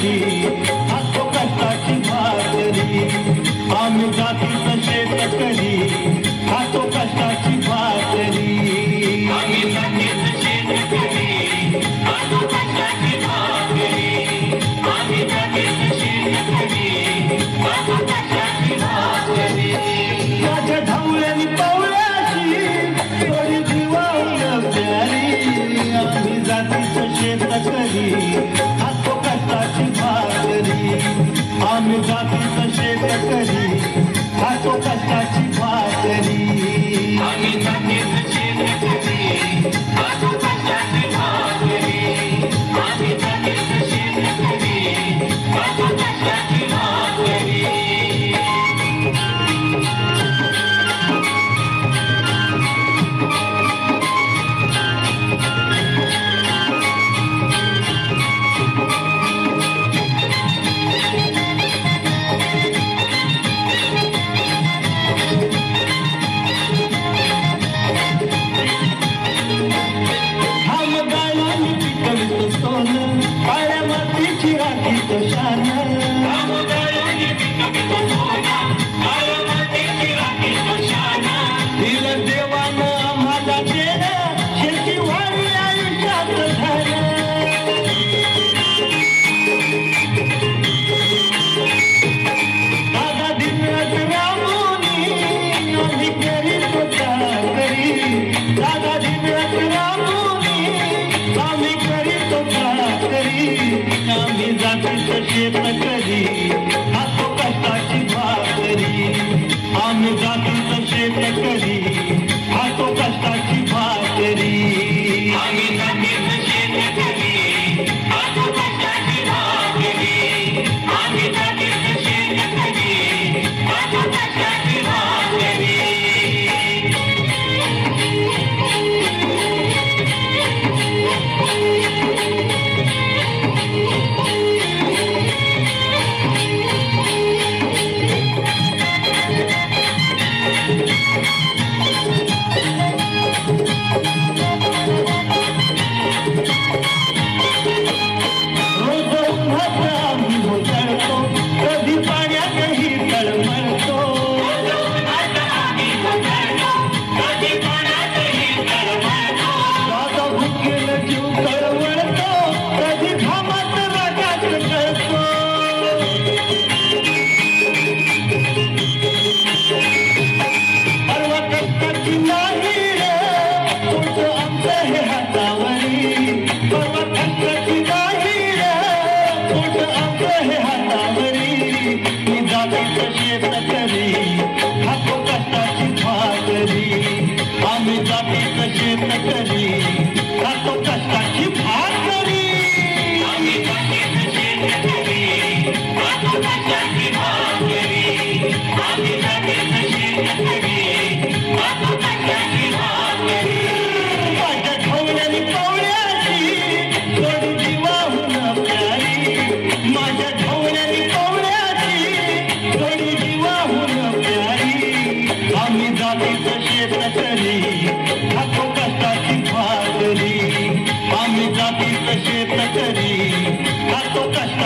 करी खातो कष्टाची भाकरी आम्ही जातीचं शेतकरी खातो कष्टाची भाकरी आम्ही जातीचं शेतकरी खातो कष्टाची भाकरी आम्ही जातीचं शेतकरी खातो कष्टाची भाकरी माझ्या ढवळ्यानी पवळ्याची थोडी जीवावलं प्यारी आम्ही जातीचं शेतकरी खातो कष्टाची भाकरी आम्ही जातीचं शेतकरी खातो कष्टाची भाकरी आम्ही जातीचं शेतकरी खातो कष्टाची भाकरी आम्ही जातीचं शेतकरी खातो कष्टाची भाकरी शेतकरी खातो कष्टाची भाकरी आम्ही जातीचं शेतकरी खातो कष्टाची भाकरी आम्ही जातीचं शेतकरी खातो कष्टाची भाकरी आम्ही जातीचं शेतकरी खातो कष्टाची भाकरी शेतकरी खातो कष्टाची भाकरी आम्ही जातीचं शेतकरी खातो कष्टाची भाकरी आम्ही जातीचं शेतकरी खातो कष्टाची भाकरी आम्ही जातीचं शेतकरी खातो कष्टाची भाकरी माझ्या ढवळ्यानी पवळ्याची थोडी जीवाहून प्यारी माझ्या ढवळ्यानी पवळ्याची थोडी जीवाहून प्यारी आम्ही जातीचं शेतकरी खातो कष्टाची भाकरी आम्ही जातीचं शेतकरी खातो कष्ट